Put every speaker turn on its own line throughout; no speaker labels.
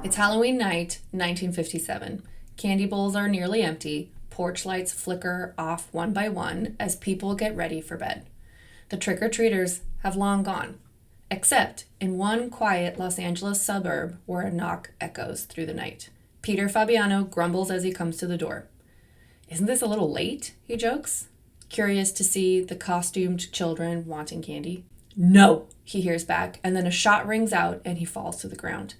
It's Halloween night, 1957. Candy bowls are nearly empty. Porch lights flicker off one by one as people get ready for bed. The trick-or-treaters have long gone, except in one quiet Los Angeles suburb where a knock echoes through the night. Peter Fabiano grumbles as he comes to the door. "Isn't this a little late?" he jokes, curious to see the costumed children wanting candy. "No," he hears back, and then a shot rings out and he falls to the ground.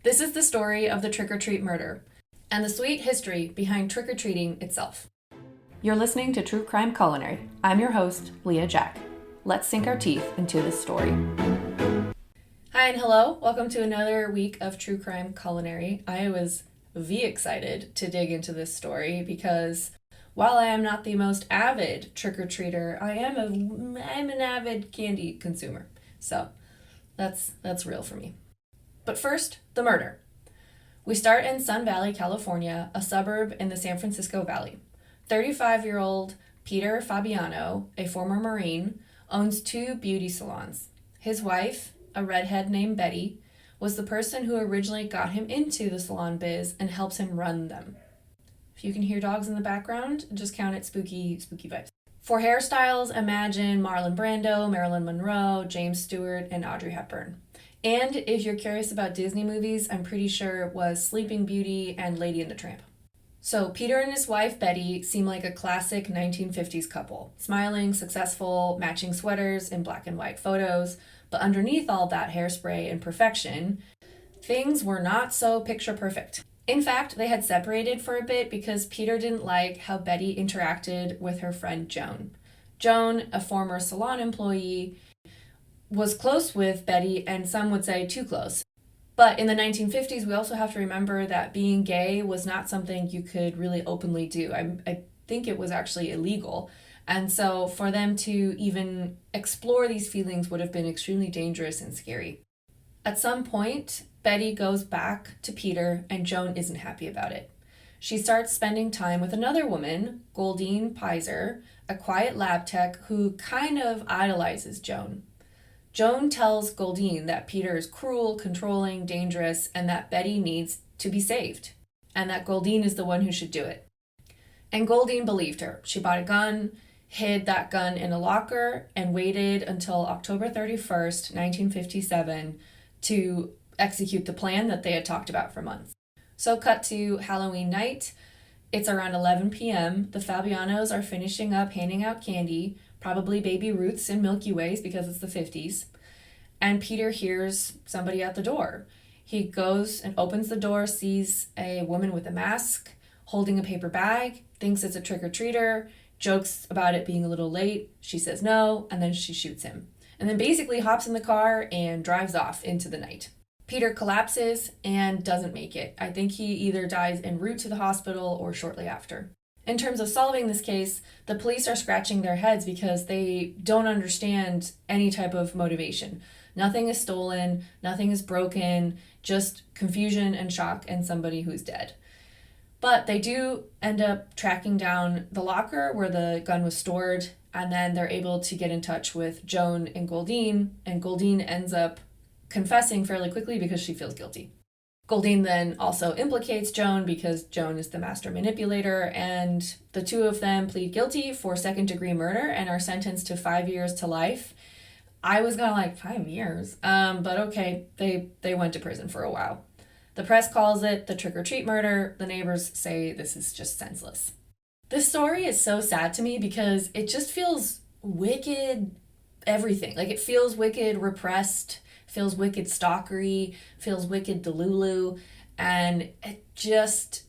This is the story of the trick-or-treat murder and the sweet history behind trick-or-treating itself. You're listening to True Crime Culinary. I'm your host, Leah Jack. Let's sink our teeth into this story. Hi and hello. Welcome to another week of True Crime Culinary. I was excited to dig into this story because while I am not the most avid trick-or-treater, I'm an avid candy consumer. So that's real for me. But first, the murder. We start in Sun Valley, California, a suburb in the San Francisco Valley. 35-year-old Peter Fabiano, a former Marine, owns 2 beauty salons. His wife, a redhead named Betty, was the person who originally got him into the salon biz and helps him run them. If you can hear dogs in the background, just count it spooky vibes. For hairstyles, imagine Marlon Brando, Marilyn Monroe, James Stewart, and Audrey Hepburn. And if you're curious about Disney movies, I'm pretty sure it was Sleeping Beauty and Lady and the Tramp. So Peter and his wife Betty seem like a classic 1950s couple, smiling, successful, matching sweaters in black and white photos, but underneath all that hairspray and perfection, things were not so picture perfect. In fact, they had separated for a bit because Peter didn't like how Betty interacted with her friend Joan. Joan, a former salon employee, was close with Betty, and some would say too close. But in the 1950s, we also have to remember that being gay was not something you could really openly do. I think it was actually illegal. And so for them to even explore these feelings would have been extremely dangerous and scary. At some point, Betty goes back to Peter, and Joan isn't happy about it. She starts spending time with another woman, Goldyne Pizer, a quiet lab tech who kind of idolizes Joan. Joan tells Goldyne that Peter is cruel, controlling, dangerous, and that Betty needs to be saved, and that Goldyne is the one who should do it. And Goldyne believed her. She bought a gun, hid that gun in a locker, and waited until October 31st, 1957, to execute the plan that they had talked about for months. So cut to Halloween night. It's around 11 p.m. The Fabianos are finishing up handing out candy, probably Baby Ruths and Milky Ways because it's the 50s. And Peter hears somebody at the door. He goes and opens the door, sees a woman with a mask, holding a paper bag, thinks it's a trick-or-treater, jokes about it being a little late. She says no, and then she shoots him. And then basically hops in the car and drives off into the night. Peter collapses and doesn't make it. I think he either dies en route to the hospital or shortly after. In terms of solving this case, the police are scratching their heads because they don't understand any type of motivation. Nothing is stolen, nothing is broken, just confusion and shock and somebody who's dead. But they do end up tracking down the locker where the gun was stored, and then they're able to get in touch with Joan and Goldyne ends up confessing fairly quickly because she feels guilty. Goldyne then also implicates Joan because Joan is the master manipulator, and the two of them plead guilty for second-degree murder and are sentenced to 5 years to life. I was kind of like, 5 years? But okay, they went to prison for a while. The press calls it the trick-or-treat murder. The neighbors say this is just senseless. This story is so sad to me because it just feels wicked everything. Like, it feels wicked repressed, feels wicked stalkery, feels wicked delulu, and I just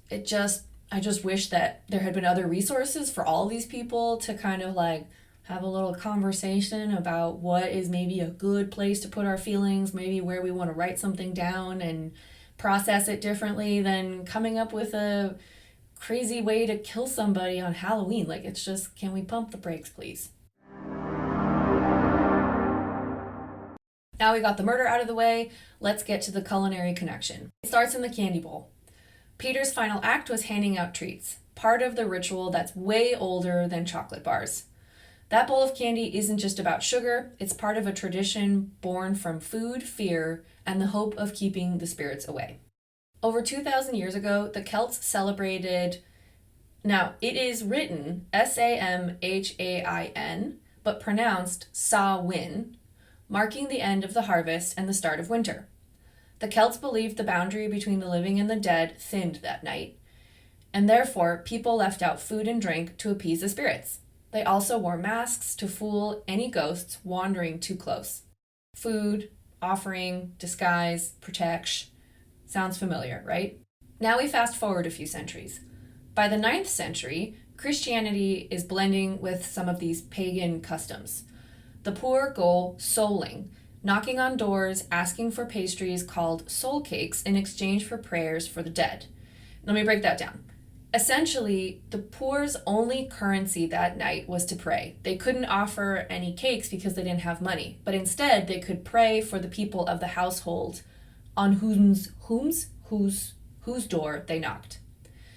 wish that there had been other resources for all these people to kind of like have a little conversation about what is maybe a good place to put our feelings, maybe where we want to write something down and process it differently than coming up with a crazy way to kill somebody on Halloween. Like, it's just, can we pump the brakes, please? Now we got the murder out of the way, let's get to the culinary connection. It starts in the candy bowl. Peter's final act was handing out treats, part of the ritual that's way older than chocolate bars. That bowl of candy isn't just about sugar, it's part of a tradition born from food, fear, and the hope of keeping the spirits away. Over 2,000 years ago, the Celts celebrated. Now, it is written Samhain, but pronounced Samhain, marking the end of the harvest and the start of winter. The Celts believed the boundary between the living and the dead thinned that night, and therefore people left out food and drink to appease the spirits. They also wore masks to fool any ghosts wandering too close. Food, offering, disguise, protection. Sounds familiar, right? Now we fast forward a few centuries. By the 9th century, Christianity is blending with some of these pagan customs. The poor go souling, knocking on doors, asking for pastries called soul cakes in exchange for prayers for the dead. Let me break that down. Essentially, the poor's only currency that night was to pray. They couldn't offer any cakes because they didn't have money, but instead they could pray for the people of the household on whose door they knocked.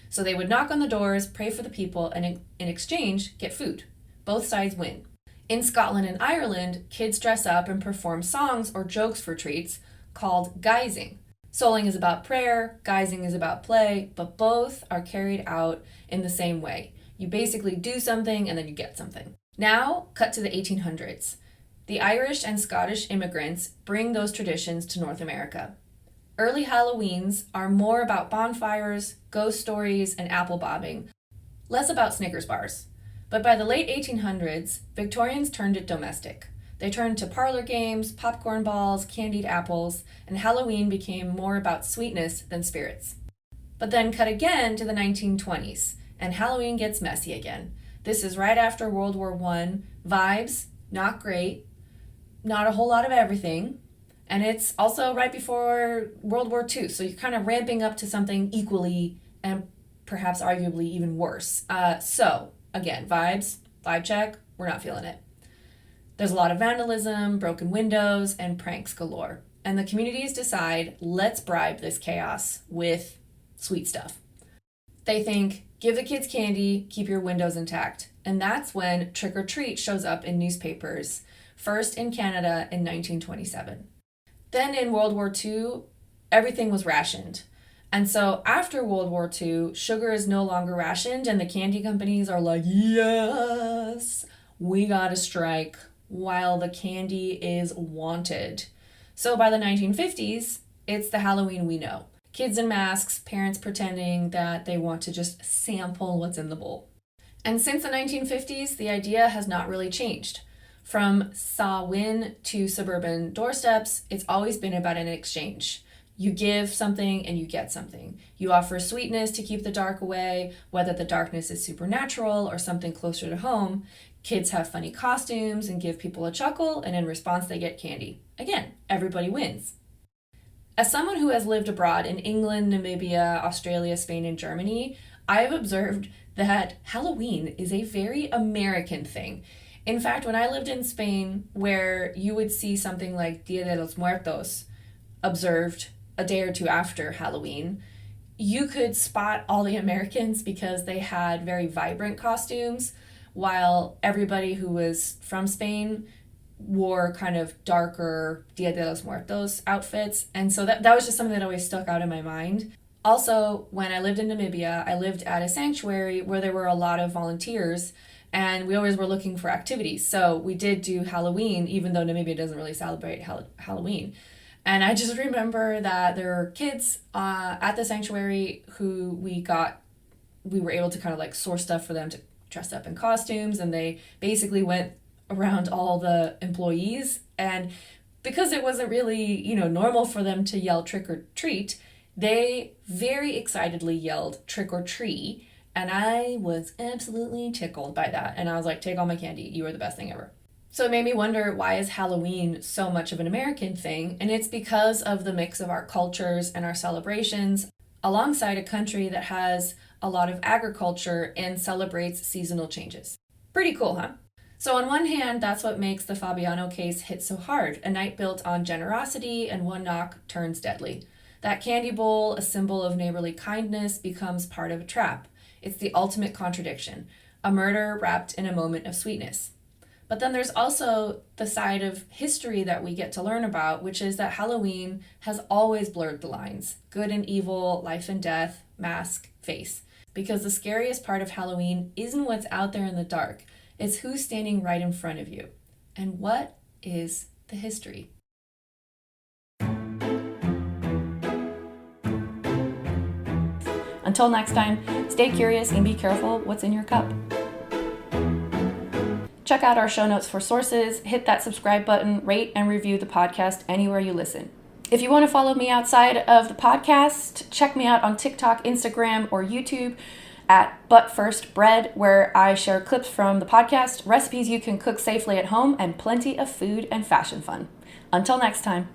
So they would knock on the doors, pray for the people, and in exchange, get food. Both sides win. In Scotland and Ireland, kids dress up and perform songs or jokes for treats called guising. Souling is about prayer, guising is about play, but both are carried out in the same way. You basically do something and then you get something. Now, cut to the 1800s. The Irish and Scottish immigrants bring those traditions to North America. Early Halloweens are more about bonfires, ghost stories, and apple bobbing, less about Snickers bars. But by the late 1800s, Victorians turned it domestic. They turned to parlor games, popcorn balls, candied apples, and Halloween became more about sweetness than spirits. But then cut again to the 1920s, and Halloween gets messy again. This is right after World War I. Vibes, not great, not a whole lot of everything. And it's also right before World War II, so you're kind of ramping up to something equally and perhaps arguably even worse. So, again, vibe check, we're not feeling it. There's a lot of vandalism, broken windows, and pranks galore. And the communities decide, let's bribe this chaos with sweet stuff. They think, give the kids candy, keep your windows intact. And that's when Trick or Treat shows up in newspapers, first in Canada in 1927. Then in World War II, everything was rationed. And so after World War II, sugar is no longer rationed and the candy companies are like, yes, we gotta strike while the candy is wanted. So by the 1950s, it's the Halloween we know. Kids in masks, parents pretending that they want to just sample what's in the bowl. And since the 1950s, the idea has not really changed. From Samhain to suburban doorsteps, it's always been about an exchange. You give something and you get something. You offer sweetness to keep the dark away, whether the darkness is supernatural or something closer to home. Kids have funny costumes and give people a chuckle, and in response they get candy. Again, everybody wins. As someone who has lived abroad in England, Namibia, Australia, Spain, and Germany, I have observed that Halloween is a very American thing. In fact, when I lived in Spain, where you would see something like Dia de los Muertos observed a day or two after Halloween, you could spot all the Americans because they had very vibrant costumes, while everybody who was from Spain wore kind of darker Dia de los Muertos outfits. And so that was just something that always stuck out in my mind. Also, when I lived in Namibia, I lived at a sanctuary where there were a lot of volunteers, and we always were looking for activities. So we did do Halloween, even though Namibia doesn't really celebrate Halloween. And I just remember that there were kids at the sanctuary who we were able to kind of like source stuff for them to dress up in costumes, and they basically went around all the employees. And because it wasn't really, normal for them to yell trick or treat, they very excitedly yelled trick or tree. And I was absolutely tickled by that. And I was like, take all my candy. You are the best thing ever. So it made me wonder, why is Halloween so much of an American thing? And it's because of the mix of our cultures and our celebrations, alongside a country that has a lot of agriculture and celebrates seasonal changes. Pretty cool, huh? So on one hand, that's what makes the Fabiano case hit so hard. A night built on generosity, and one knock turns deadly. That candy bowl, a symbol of neighborly kindness, becomes part of a trap. It's the ultimate contradiction, a murder wrapped in a moment of sweetness. But then there's also the side of history that we get to learn about, which is that Halloween has always blurred the lines. Good and evil, life and death, mask, face. Because the scariest part of Halloween isn't what's out there in the dark. It's who's standing right in front of you. And what is the history? Until next time, stay curious and be careful what's in your cup. Check out our show notes for sources, hit that subscribe button, rate and review the podcast anywhere you listen. If you want to follow me outside of the podcast, check me out on TikTok, Instagram, or YouTube at But First Bread, where I share clips from the podcast, recipes you can cook safely at home, and plenty of food and fashion fun. Until next time.